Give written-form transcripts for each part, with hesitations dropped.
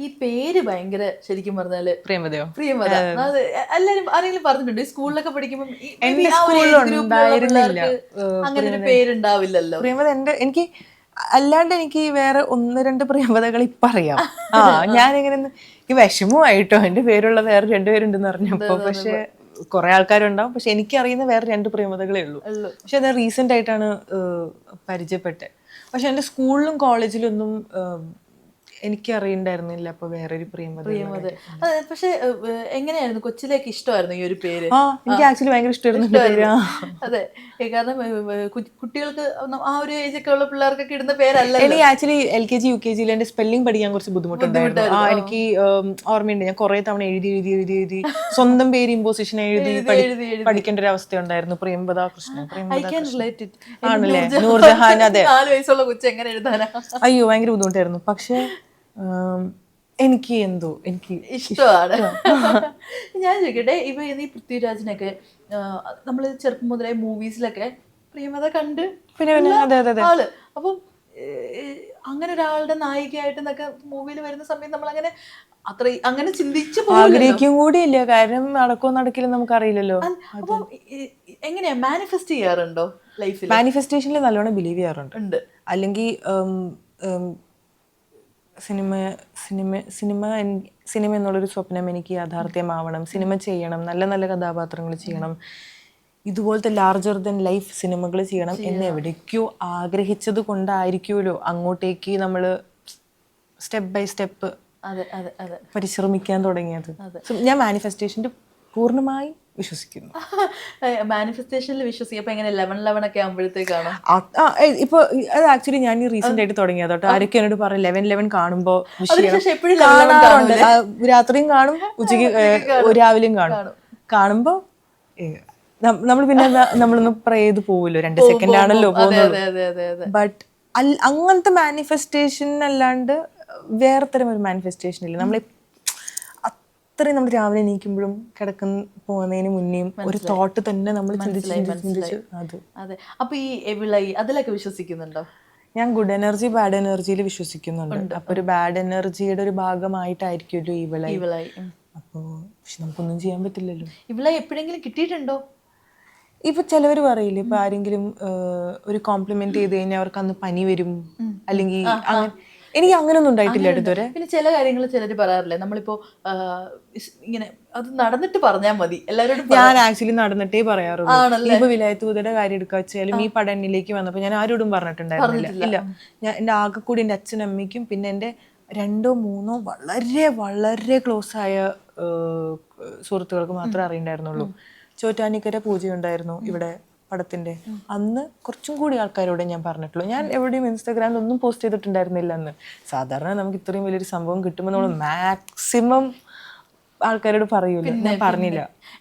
ഈ പേര് ഭയങ്കര ശരിക്കും പറഞ്ഞാല് പ്രേമതയോ? പ്രിയമത. അത് എല്ലാരും ആരെങ്കിലും പറഞ്ഞിട്ടുണ്ടോ ഈ സ്കൂളിലൊക്കെ പഠിക്കുമ്പോൾ എന്റെ ആ ഒരു സ്കൂളിൽ ഏജ് ഗ്രൂപ്പിലുള്ള ഉണ്ടായിരുന്നില്ല പിള്ളേർക്ക് അങ്ങനെ ഒരു പേരുണ്ടാവില്ലല്ലോ. പ്രിയമത. എനിക്ക് അല്ലാണ്ട് എനിക്ക് വേറെ ഒന്ന് രണ്ട് പ്രിയമതകൾ ഇപ്പൊ അറിയാം. ഞാനിങ്ങനെ ഈ വിഷമമായിട്ടോ എന്റെ പേരുള്ള വേറെ രണ്ടുപേരുണ്ടെന്ന് പറഞ്ഞപ്പോ. പക്ഷെ കുറെ ആൾക്കാരുണ്ടാവും, പക്ഷെ എനിക്ക് അറിയുന്ന വേറെ രണ്ട് പ്രിയമതകളേ ഉള്ളൂ. പക്ഷെ അത് റീസെന്റ് ആയിട്ടാണ് പരിചയപ്പെട്ടത്. പക്ഷെ എന്റെ സ്കൂളിലും കോളേജിലൊന്നും എനിക്ക് അറിയണ്ടായിരുന്നില്ല അപ്പൊ വേറൊരു പ്രിയമത. പക്ഷെ എങ്ങനെയായിരുന്നു കൊച്ചിലേക്ക് ഇഷ്ടമായിരുന്നു ഈ ഒരു പേര്? എനിക്ക് ആക്ച്വലി ഭയങ്കര ഇഷ്ടമായിരുന്നു. അതെ, കാരണം കുട്ടികൾക്ക് ആ ഒരു ഏജ് ഒക്കെ ഉള്ള പിള്ളേർക്കൊക്കെ ഇടുന്ന പേരല്ല. എനിക്ക് ആക്ച്വലി LKG UKG എന്റെ സ്പെല്ലിംഗ് പഠിക്കാൻ കുറച്ച് ബുദ്ധിമുട്ടുണ്ടായിരുന്നു. എനിക്ക് ഓർമ്മയുണ്ട്, ഞാൻ കുറെ തവണ എഴുതി സ്വന്തം പേര് ഇമ്പോസിഷൻ എഴുതി പഠിക്കേണ്ട ഒരു അവസ്ഥ ഉണ്ടായിരുന്നു. പ്രിയംവദ കൃഷ്ണൻ, ആണല്ലേ, നൂർജഹാൻ. അതെ, 4 വയസ്സുള്ള കൊച്ചു എങ്ങനെ എഴുതാനാ? അയ്യോ ഭയങ്കര ബുദ്ധിമുട്ടായിരുന്നു. പക്ഷെ എനിക്ക് എന്തോ എനിക്ക് ഇഷ്ടമാണ്. ഞാൻ ചോദിക്കട്ടെ, ഇപ്പൊ ഈ പൃഥ്വിരാജിനൊക്കെ നമ്മള് ചെറുപ്പം മുതലേ മൂവീസിലൊക്കെ പ്രിയമത കണ്ട് പിന്നെ ആള്. അപ്പം അങ്ങനെ ഒരാളുടെ നായികയായിട്ടെന്നൊക്കെ മൂവിയിൽ വരുന്ന സമയത്ത് നമ്മൾ അങ്ങനെ അങ്ങനെ ചിന്തിച്ചു ആഗ്രഹിക്കും കൂടിയില്ല. കാരണം നടക്കോ നടക്കില്ല നമുക്കറിയില്ലല്ലോ. അപ്പം എങ്ങനെയാ മാനിഫെസ്റ്റ് ചെയ്യാറുണ്ടോ ലൈഫിൽ? മാനിഫെസ്റ്റേഷനിൽ നല്ലോണം ബിലീവ് ചെയ്യാറുണ്ട്. അല്ലെങ്കിൽ സിനിമ എന്നുള്ളൊരു സ്വപ്നം എനിക്ക് യാഥാർത്ഥ്യമാവണം, സിനിമ ചെയ്യണം, നല്ല നല്ല കഥാപാത്രങ്ങൾ ചെയ്യണം, ഇതുപോലത്തെ ലാർജർ ദൻ ലൈഫ് സിനിമകൾ ചെയ്യണം എന്ന് എവിടേക്കോ ആഗ്രഹിച്ചത് കൊണ്ടായിരിക്കുമല്ലോ അങ്ങോട്ടേക്ക് നമ്മൾ സ്റ്റെപ്പ് ബൈ സ്റ്റെപ്പ് പരിശ്രമിക്കാൻ തുടങ്ങിയത്. ഞാൻ മാനിഫെസ്റ്റേഷൻ്റെ പൂർണ്ണമായി വിശ്വസിക്കുന്നു. മാനിഫെസ്റ്റേഷനിൽ വിശ്വസിക്കും. എങ്ങനെ 11 ഒക്കെ ആകുമ്പോഴത്തേക്കാണോ? ഇപ്പൊ അത് ആക്ച്വലി ഞാൻ റീസെന്റ് ആയിട്ട് തുടങ്ങിയത് കേട്ടോ. ആരൊക്കെ എന്നോട് പറയും 11 കാണുമ്പോൾ കാണാറുണ്ട്. രാത്രിയും കാണും, ഉച്ചയ്ക്ക് രാവിലെയും കാണുമ്പോ നമ്മൾ പിന്നെ നമ്മളൊന്ന് പ്രേ ചെയ്ത് പോവുമല്ലോ, 2 സെക്കൻഡ് ആണല്ലോ പോകുന്നത്. ബട്ട് അങ്ങനത്തെ മാനിഫെസ്റ്റേഷൻ അല്ലാണ്ട് വേറെ തരം ഒരു മാനിഫെസ്റ്റേഷൻ ഇല്ല. നമ്മൾ അത്രയും നമ്മൾ രാവിലെ എണീക്കുമ്പോഴും കിടക്കുന്ന പോകുന്നതിന് മുന്നേയും ഒരു തോട്ട് തന്നെ നമ്മൾ ചിന്തിച്ച് അത്. അതെ. അപ്പൊ ഈ എവിളൈ അതിലൊക്കെ വിശ്വസിക്കുന്നുണ്ടോ? ഞാൻ ഗുഡ് എനർജി ബാഡ് എനർജിയിൽ വിശ്വസിക്കുന്നുണ്ട്. അപ്പൊ ഒരു ബാഡ് എനർജിയുടെ ഒരു ഭാഗമായിട്ടായിരിക്കുമല്ലോ ഇവളൈ. അപ്പോ പക്ഷെ നമുക്കൊന്നും ചെയ്യാൻ പറ്റില്ലല്ലോ. ഇവളൈ എപ്പോഴെങ്കിലും കിട്ടിയിട്ടുണ്ടോ? ഇപ്പൊ ചിലവർ പറയില്ലേ, ഇപ്പൊ ആരെങ്കിലും ഒരു കോംപ്ലിമെന്റ് ചെയ്ത് കഴിഞ്ഞാൽ അവർക്ക് അന്ന് പനി വരും, അല്ലെങ്കിൽ എനിക്ക് അങ്ങനെയൊന്നും ഉണ്ടായിട്ടില്ല ഇതുവരെ. പിന്നെ ചില കാര്യങ്ങൾ ചിലർ പറയാറില്ലേ, നമ്മളിപ്പോ ഇങ്ങനെ അത് നടന്നിട്ട് പറഞ്ഞാൽ മതി എല്ലാവരോടും. ഞാൻ ആക്ച്വലി നടന്നിട്ടേ പറയാറുള്ളൂ. ഇപ്പൊ വിലായത്തൂതയുടെ കാര്യം എടുക്കുക വെച്ചാലും ഈ പടന്നിലേക്ക് വന്നപ്പോൾ ഞാൻ ആരോടും പറഞ്ഞിട്ടുണ്ടായിരുന്നില്ല. ഇല്ല, ഞാൻ എൻ്റെ ആകെ കൂടി എൻ്റെ അച്ഛനമ്മയ്ക്കും പിന്നെ എൻ്റെ 2 3 വളരെ വളരെ ക്ലോസ് ആയ സുഹൃത്തുക്കൾക്ക് മാത്രമേ അറിയണ്ടായിരുന്നുള്ളൂ. ചോറ്റാനിക്കര പൂജയുണ്ടായിരുന്നു ഇവിടെ പടത്തിന്റെ അന്ന്. കുറച്ചും കൂടി ആൾക്കാരോടെ ഞാൻ പറഞ്ഞിട്ടുള്ളൂ. ഞാൻ എവിടെയും ഇൻസ്റ്റാഗ്രാമിൽ ഒന്നും പോസ്റ്റ് ചെയ്തിട്ടുണ്ടായിരുന്നില്ല അന്ന്. സാധാരണ നമുക്ക് ഇത്രയും വലിയൊരു സംഭവം കിട്ടുമ്പോൾ നമ്മൾ മാക്സിമം ആൾക്കാരോട് പറയൂല. ഞാൻ പറഞ്ഞില്ല.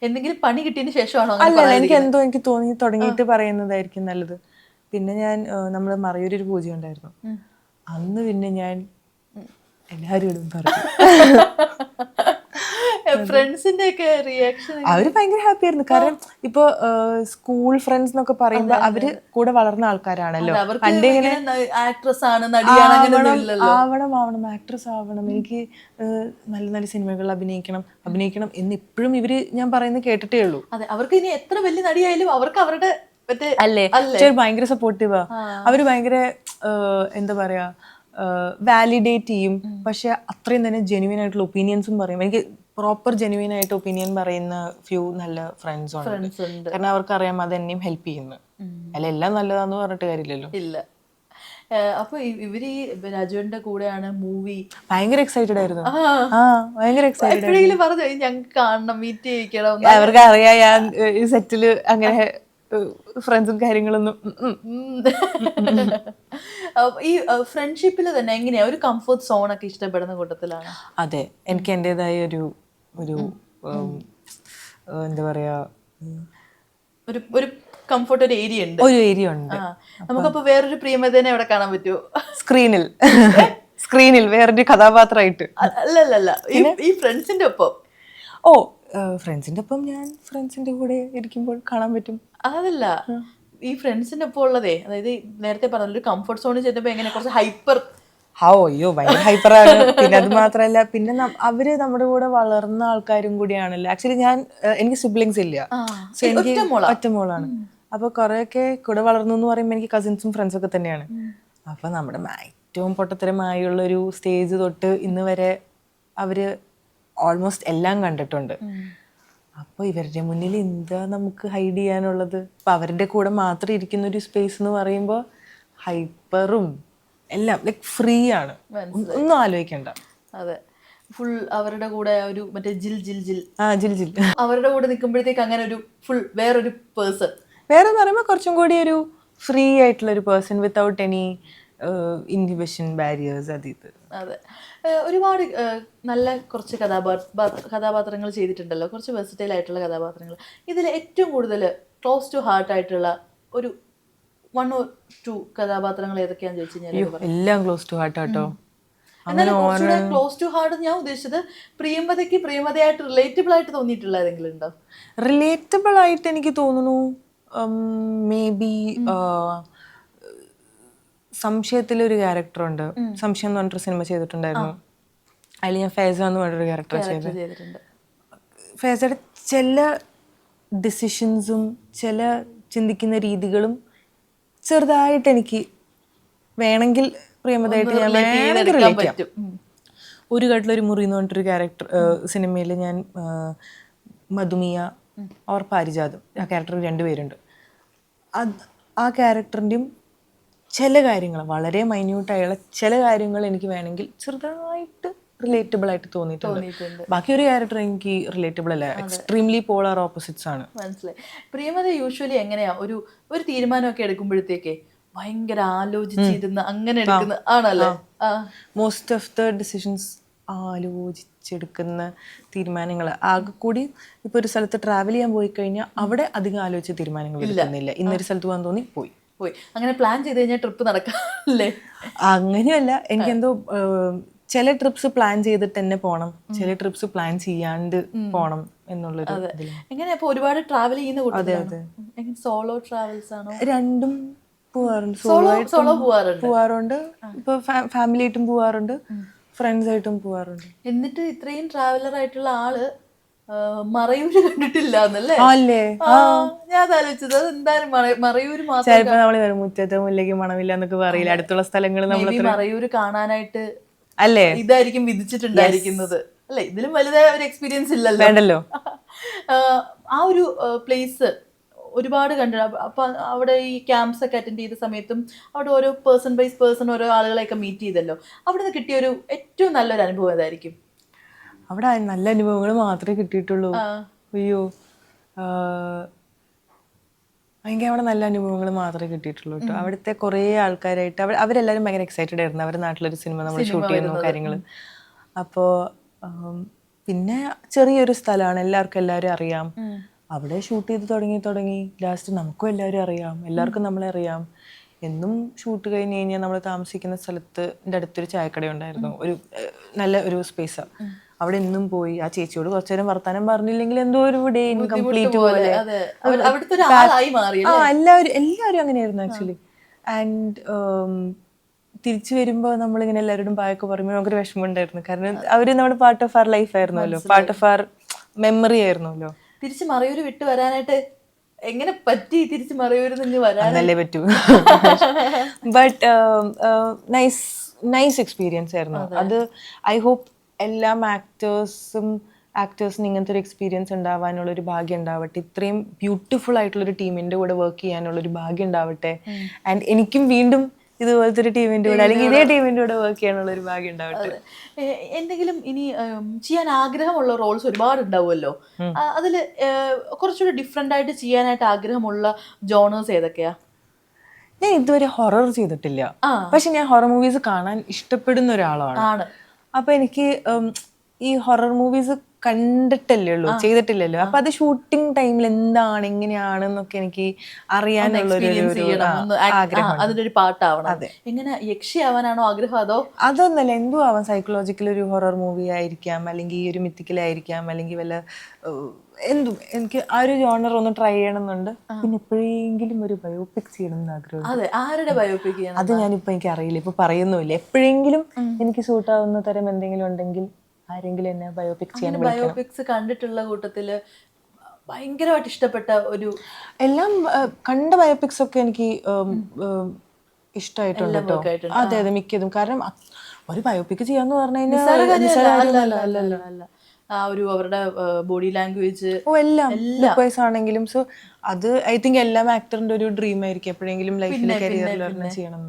എന്തെങ്കിലും പണി കിട്ടിയതിന് ശേഷമാണോ? അല്ല, എനിക്ക് തോന്നി തുടങ്ങിയിട്ട് പറയുന്നതായിരിക്കും നല്ലത്. പിന്നെ ഞാൻ നമ്മള് മറയൂരൊരു പൂജ ഉണ്ടായിരുന്നു അന്ന്. പിന്നെ ഞാൻ എല്ലാവരോടും പറഞ്ഞു. ഫ്രണ്ട്സിന്റെ ഒക്കെ റിയാക്ഷൻ? അവര് ഭയങ്കര ഹാപ്പി ആയിരുന്നു. കാരണം ഇപ്പൊ സ്കൂൾ ഫ്രണ്ട്സ് എന്നൊക്കെ പറയുമ്പോ അവര് കൂടെ വളർന്ന ആൾക്കാരാണല്ലോ. പണ്ട് ഇങ്ങനെ ആവണം ആക്ട്രസ് ആവണം, എനിക്ക് നല്ല നല്ല സിനിമകളിൽ അഭിനയിക്കണം എന്ന് ഇപ്പോഴും ഇവര് ഞാൻ പറയുന്നത് കേട്ടിട്ടേ ഉള്ളൂ. അതെ, അവർക്ക് ഇനി എത്ര വലിയ നടിയായാലും അവർക്ക് അവരുടെ അല്ലേ ഭയങ്കര സപ്പോർട്ടീവാ. അവര് ഭയങ്കര എന്താ പറയാ വാലിഡേറ്റ് ചെയ്യും. പക്ഷെ അത്രയും തന്നെ ജെന്യുവൻ ആയിട്ടുള്ള ഒപ്പീനിയൻസും പറയും. എനിക്ക് പ്രോപ്പർ ജെന്യുവൻ ആയിട്ട് ഒപ്പീനിയൻ പറയുന്ന ഫ്യൂ നല്ല ഫ്രണ്ട്സ് ഉണ്ട്. കാരണം അവർക്കറിയാം അത് എന്നെയും ഹെൽപ്പ് ചെയ്യുന്നു. അല്ല എല്ലാം നല്ലതാന്ന് പറഞ്ഞിട്ട് കാര്യമില്ലല്ലോ. ഇല്ല. അപ്പൊ ഇവര് ഈ രാജുവിന്റെ കൂടെയാണ് മൂവി. ഭയങ്കര എക്സൈറ്റഡ് ആയിരുന്നു. ഭയങ്കര എക്സൈറ്റഡ്. എപ്പോഴെങ്കിലും പറഞ്ഞു ഞങ്ങൾക്ക് കാണണം, മീറ്റ് ചെയ്യിക്കണം. അവർക്ക് അറിയാം ഞാൻ ഈ സെറ്റില് അങ്ങനെ ഫ്രണ്ട്സും കാര്യങ്ങളൊന്നും. ഈ ഫ്രണ്ട്ഷിപ്പിൽ തന്നെ എങ്ങനെയാ ഒരു കംഫർട്ട് സോൺ ഒക്കെ ഇഷ്ടപ്പെടുന്ന കൂട്ടത്തിലാണ്? അതെ, എനിക്ക് എന്റേതായ ഒരു എന്താ പറയാ ഒരു കംഫർട്ട്, ഒരു ഏരിയ ഉണ്ട്. നമുക്കപ്പോ വേറൊരു പ്രിയമതനെ അവിടെ കാണാൻ പറ്റുമോ? സ്ക്രീനിൽ വേറൊരു കഥാപാത്രമായിട്ട്? അല്ലല്ല, ഈ ഫ്രണ്ട്സിന്റെ ഒപ്പം. ഫ്രണ്ട്സിന്റെ ഒപ്പം ഞാൻ ഫ്രണ്ട്സിന്റെ കൂടെ ഇരിക്കുമ്പോൾ കാണാൻ പറ്റും. അതല്ല, ഈ ഫ്രണ്ട്സിന്റെ ഒപ്പം ഉള്ളതേ, അതായത് നേരത്തെ പറഞ്ഞ ഒരു കംഫർട്ട് സോണിൽ ചെല്ലുമ്പോ എങ്ങനെ കുറച്ച് ഹൈപ്പർ അയ്യോ ഭയങ്കര ഹൈപ്പറാണ്. പിന്നെ അത് മാത്രല്ല, പിന്നെ അവര് നമ്മുടെ കൂടെ വളർന്ന ആൾക്കാരും കൂടിയാണല്ലോ. ആക്ച്വലി എനിക്ക് സിബ്ലിങ്സ് ഇല്ല, സോ എനിക്ക് ഒറ്റ മോളാണ്. അപ്പൊ കുറെയൊക്കെ കൂടെ വളർന്നു എന്ന് പറയുമ്പോൾ എനിക്ക് കസിൻസും ഫ്രണ്ട്സും ഒക്കെ തന്നെയാണ്. അപ്പൊ നമ്മുടെ ഏറ്റവും പൊട്ടത്തരമായുള്ള ഒരു സ്റ്റേജ് തൊട്ട് ഇന്ന് വരെ അവര് ഓൾമോസ്റ്റ് എല്ലാം കണ്ടിട്ടുണ്ട്. അപ്പോൾ ഇവരുടെ മുന്നിൽ എന്താ നമുക്ക് ഹൈഡ് ചെയ്യാനുള്ളത്? അപ്പം അവരുടെ കൂടെ മാത്രം ഇരിക്കുന്ന ഒരു സ്പേസ് എന്ന് പറയുമ്പോൾ ഹൈപ്പറും എല്ലാം ലൈക്ക് ഫ്രീ ആണ്, ഒന്നും ആലോചിക്കണ്ട. അതെ, ഫുൾ അവരുടെ കൂടെ ഒരു മറ്റേ ജിൽ ജിൽ ജിൽ ജിൽ ജിൽ അവരുടെ കൂടെ നിൽക്കുമ്പോഴത്തേക്ക് അങ്ങനെ ഒരു ഫുൾ വേറൊരു പേഴ്സൺ. വേറെ എന്ന് പറയുമ്പോൾ കുറച്ചും കൂടി ഒരു ഫ്രീ ആയിട്ടുള്ള ഒരു person without any inhibition barriers. ഇത് അതെ, ഒരുപാട് നല്ല കുറച്ച് കഥാപാത്രങ്ങൾ ചെയ്തിട്ടുണ്ടല്ലോ, കുറച്ച് വെർസറ്റൈൽ ആയിട്ടുള്ള കഥാപാത്രങ്ങൾ. ഇതിൽ ഏറ്റവും കൂടുതൽ ക്ലോസ് ടു ഹാർട്ട് ആയിട്ടുള്ള ഒരു 1 or 2 കഥാപാത്രങ്ങൾ ഏതൊക്കെയാന്ന് ചോദിച്ചു കഴിഞ്ഞാൽ എല്ലാം ക്ലോസ് ടു ഹാർട്ട് ആട്ടോ. ക്ലോസ് ടു ഹാർട്ട് ഞാൻ ഉദ്ദേശിച്ചത് പ്രിയമതയ്ക്ക് പ്രിയമതയായിട്ട് റിലേറ്റബിൾ ആയിട്ട് തോന്നിയിട്ടുള്ള ഏതെങ്കിലും ഉണ്ടോ? റിലേറ്റബിൾ ആയിട്ട് എനിക്ക് തോന്നുന്നു മേ ബി സംശയത്തിലൊരു ക്യാരക്ടറുണ്ട്. സംശയം എന്ന് പറഞ്ഞിട്ടൊരു സിനിമ ചെയ്തിട്ടുണ്ടായിരുന്നു. അതിൽ ഞാൻ ഫേസ എന്ന് പറഞ്ഞൊരു ക്യാരക്ടർ ചെയ്തിട്ടുണ്ട്. ഫേസയുടെ ചില ഡിസിഷൻസും ചില ചിന്തിക്കുന്ന രീതികളും ചെറുതായിട്ട് എനിക്ക് വേണമെങ്കിൽ പ്രിയമതയായിട്ട് ഞാൻ റിലേറ്റ് ചെയ്യാം. ഒരു ഘട്ടത്തിലൊരു മുറി എന്ന് പറഞ്ഞിട്ടൊരു ക്യാരക്ടർ സിനിമയിൽ ഞാൻ മധുമിയ ഓർ പാരിജാതം, ആ ക്യാരക്ടർ 2 പേരുണ്ട്. ആ ക്യാരക്ടറിൻ്റെയും ചില കാര്യങ്ങൾ, വളരെ മൈന്യൂട്ടായുള്ള ചില കാര്യങ്ങൾ എനിക്ക് വേണമെങ്കിൽ ചെറുതായിട്ട് റിലേറ്റബിൾ ആയിട്ട് തോന്നിയിട്ടുണ്ട്. ബാക്കി ഒരു ക്യാരക്ടർ എനിക്ക് റിലേറ്റബിൾ അല്ല, എക്സ്ട്രീംലി പോളാർ ഓപ്പോസിറ്റ്സ് ആണ്. മനസ്സിലായി. പ്രിയമത യൂഷ്വലി എങ്ങനെയാ ഒരു തീരുമാനമൊക്കെ എടുക്കുമ്പോഴത്തേക്ക് ഭയങ്കര ആലോചിച്ചിരുന്ന് അങ്ങനെ എടുക്കുന്ന ആണല്ലേ? മോസ്റ്റ് ഓഫ് ദ ഡിസിഷൻസ് ആലോചിച്ചെടുക്കുന്ന തീരുമാനങ്ങൾ. ആകെ കൂടി ഇപ്പൊ ഒരു സ്ഥലത്ത് ട്രാവൽ ചെയ്യാൻ പോയി കഴിഞ്ഞാൽ അവിടെ അധികം ആലോചിച്ച തീരുമാനങ്ങൾ എടുക്കുന്നില്ല. ഇന്നൊരു സ്ഥലത്ത് പോകാൻ തോന്നി പോയി. അങ്ങനെ പ്ലാൻ ചെയ്ത് കഴിഞ്ഞാൽ ട്രിപ്പ് നടക്കാല്ലേ? അങ്ങനെയല്ല, എനിക്കെന്തോ ചില ട്രിപ്സ് പ്ലാൻ ചെയ്തിട്ട് തന്നെ പോണം, ചില ട്രിപ്സ് പ്ലാൻ ചെയ്യാണ്ട് പോണം എന്നുള്ളൊരു. എങ്ങനെയാ ഒരുപാട് ട്രാവൽ ചെയ്യുന്ന കൂട്ടത്തിലാണോ? സോളോ ട്രാവൽസ് ആണോ? രണ്ടും പോവാറുണ്ട്. സോളോ പോവാറുണ്ട്, ഇപ്പൊ ഫാമിലി ആയിട്ടും പോവാറുണ്ട്, ഫ്രണ്ട്സ് ആയിട്ടും പോവാറുണ്ട്. എന്നിട്ട് ഇത്രയും ട്രാവലർ ആയിട്ടുള്ള ആള് മറയൂര് കണ്ടിട്ടില്ല എന്നല്ലേ? ഞാൻ ആലോചിച്ചത് എന്തായാലും മറയൂര് മാത്രം. ചിലപ്പോ നമ്മള് മുറ്റത്തെ മുല്ലയ്ക്ക് മണമില്ല എന്നൊക്കെ പറയില്ല, അടുത്തുള്ള സ്ഥലങ്ങൾ നമ്മൾ മറയൂര് കാണാനായിട്ട് അല്ലേ ഇതായിരിക്കും വിധിച്ചിട്ടുണ്ടായിരിക്കുന്നത് അല്ലെ? ഇതിലും വലുതായ ഒരു എക്സ്പീരിയൻസ് ഇല്ലല്ലോ, വേണ്ടല്ലോ. ആ ഒരു പ്ലേസ് ഒരുപാട് കണ്ടു. അപ്പൊ അവിടെ ഈ ക്യാമ്പ്സ് ഒക്കെ അറ്റൻഡ് ചെയ്ത സമയത്തും അവിടെ ഓരോ പേഴ്സൺ ബൈസ് പേഴ്സൺ ഓരോ ആളുകളെയൊക്കെ മീറ്റ് ചെയ്തല്ലോ. അവിടെ നിന്ന് കിട്ടിയ ഒരു ഏറ്റവും നല്ലൊരു അനുഭവം ഏതായിരിക്കും? അവിടെ നല്ല അനുഭവങ്ങൾ മാത്രമേ കിട്ടിയിട്ടുള്ളൂ. അയ്യോ, ഭയങ്കര അവിടെ നല്ല അനുഭവങ്ങൾ മാത്രമേ കിട്ടിയിട്ടുള്ളൂ കേട്ടോ. അവിടുത്തെ കുറേ ആൾക്കാരായിട്ട് അവരെല്ലാവരും ഭയങ്കര എക്സൈറ്റഡ് ആയിരുന്നു. അവരുടെ നാട്ടിലൊരു സിനിമ നമ്മൾ ഷൂട്ട് ചെയ്യുന്നു കാര്യങ്ങൾ. അപ്പോൾ പിന്നെ ചെറിയൊരു സ്ഥലമാണ്, എല്ലാവരും അറിയാം. അവിടെ ഷൂട്ട് ചെയ്ത് തുടങ്ങി ലാസ്റ്റ് നമുക്കും എല്ലാവരും അറിയാം, എല്ലാവർക്കും നമ്മളെ അറിയാം. എന്നും ഷൂട്ട് കഴിഞ്ഞ് കഴിഞ്ഞാൽ നമ്മൾ താമസിക്കുന്ന സ്ഥലത്ത് എൻ്റെ അടുത്തൊരു ചായക്കട ഉണ്ടായിരുന്നു, ഒരു നല്ല ഒരു സ്പേസാണ്. അവിടെ എന്നും പോയി ആ ചേച്ചിയോട് കുറച്ചു നേരം വർത്താനം പറഞ്ഞില്ലെങ്കിൽ എന്തോ ഒരു ഡേ ഇൻകംപ്ലീറ്റ് പോലെ. എല്ലാവരും അങ്ങനെയായിരുന്നു ആക്ച്വലി. ആൻഡ് തിരിച്ചു വരുമ്പോൾ നമ്മളിങ്ങനെ എല്ലാവരോടും പായൊക്കെ പറയുമ്പോൾ നമുക്കൊരു വിഷമം ഉണ്ടായിരുന്നു. കാരണം അവര് നമ്മുടെ പാർട്ട് ഓഫ് ആർ ലൈഫ് ആയിരുന്നല്ലോ, പാർട്ട് ഓഫ് ആർ മെമ്മറി ആയിരുന്നല്ലോ. തിരിച്ച് മറയൂര് വിട്ട് വരാനായിട്ട് എങ്ങനെ പറ്റി? തിരിച്ച് മറയൂര് നിന്ന് വരാനല്ലേ പറ്റൂ. ബട്ട് നൈസ് എക്സ്പീരിയൻസ് ആയിരുന്നു അത്. ഐ ഹോപ്പ് എല്ലാ ആക്ടേഴ്സിന് ഇങ്ങനത്തെ ഒരു എക്സ്പീരിയൻസ് ഉണ്ടാവാനുള്ളൊരു ഭാഗ്യം ഉണ്ടാവട്ടെ. ഇത്രയും ബ്യൂട്ടിഫുൾ ആയിട്ടുള്ളൊരു ടീമിന്റെ കൂടെ വർക്ക് ചെയ്യാനുള്ളൊരു ഭാഗ്യം ഉണ്ടാവട്ടെ. ആൻഡ് എനിക്കും വീണ്ടും ഇതുപോലത്തെ ഒരു ടീമിന്റെ കൂടെ അല്ലെങ്കിൽ ഇതേ ടീമിന്റെ കൂടെ വർക്ക് ചെയ്യാനുള്ള ഒരു ഭാഗ്യം ഉണ്ടാവട്ടെ. എന്തെങ്കിലും ഇനി ചെയ്യാൻ ആഗ്രഹമുള്ള റോൾസ് ഒരുപാട് ഉണ്ടാവുമല്ലോ, അതിൽ കുറച്ചുകൂടി ഡിഫറെന്റ് ആയിട്ട് ചെയ്യാനായിട്ട് ആഗ്രഹമുള്ള ജോണേഴ്സ് ഏതൊക്കെയാ? ഞാൻ ഇതുവരെ ഹൊറർ ചെയ്തിട്ടില്ല, പക്ഷെ ഞാൻ ഹൊറർ മൂവീസ് കാണാൻ ഇഷ്ടപ്പെടുന്ന ഒരാളാണ്. അപ്പൊ എനിക്ക് ഈ ഹൊറർ മൂവീസ് കണ്ടിട്ടല്ലേ ഉള്ളൂ, ചെയ്തിട്ടില്ലല്ലോ. അപ്പൊ അത് ഷൂട്ടിംഗ് ടൈമിൽ എന്താണ് എങ്ങനെയാണെന്നൊക്കെ എനിക്ക് അറിയാനുള്ള ആഗ്രഹം. അതിന്റെ ഒരു പാട്ടാവണം. എങ്ങനെ യക്ഷിയാവാനാണോ ആഗ്രഹം അതോ? അതൊന്നല്ല, എന്തോ ആവാം. സൈക്കോളജിക്കൽ ഒരു ഹൊറർ മൂവി ആയിരിക്കാം, അല്ലെങ്കിൽ ഈ ഒരു മിത്തിക്കലായിരിക്കാം, അല്ലെങ്കിൽ വല്ല എന്തും. എനിക്ക് ആ ഒരു ജോണർ ഒന്ന് ട്രൈ ചെയ്യണമെന്നുണ്ട്. പിന്നെ എപ്പോഴെങ്കിലും ഒരു ബയോപിക് ചെയ്യണം എന്ന് ആഗ്രഹം. അതെ, ആരുടെ ബയോപിക് ചെയ്യണം? അത് ഞാനിപ്പോ എനിക്ക് അറിയില്ല, ഇപ്പൊ പറയുന്നുമില്ല. എപ്പോഴെങ്കിലും എനിക്ക് സൂട്ട് ആവുന്ന തരം എന്തെങ്കിലും ഉണ്ടെങ്കിൽ ആരെങ്കിലും എന്നെ ബയോപിക് ചെയ്യാൻ വിളിക്കണം. ബയോപിക്സ് കണ്ടിട്ടുള്ള കൂട്ടത്തില് ഭയങ്കരമായിട്ട് ഇഷ്ടപ്പെട്ട ഒരു? എല്ലാം കണ്ട ബയോപിക്സ് ഒക്കെ എനിക്ക് ഇഷ്ടമായിട്ടുണ്ട് കേട്ടോ. അതെ അതെ, മിക്കതും. കാരണം ഒരു ബയോപിക് ചെയ്യാന്ന് പറഞ്ഞു കഴിഞ്ഞാൽ ആ ഒരു അവരുടെ ബോഡി ലാംഗ്വേജ് എല്ലാം ലുക്ക് വൈസ് ആണെങ്കിലും. സോ അത് ഐ തിങ്ക് എല്ലാം ആക്ടറിന്റെ ഒരു ഡ്രീം ആയിരിക്കും എപ്പോഴെങ്കിലും ലൈഫിൽ കരിയറിൽ ചെയ്യണം.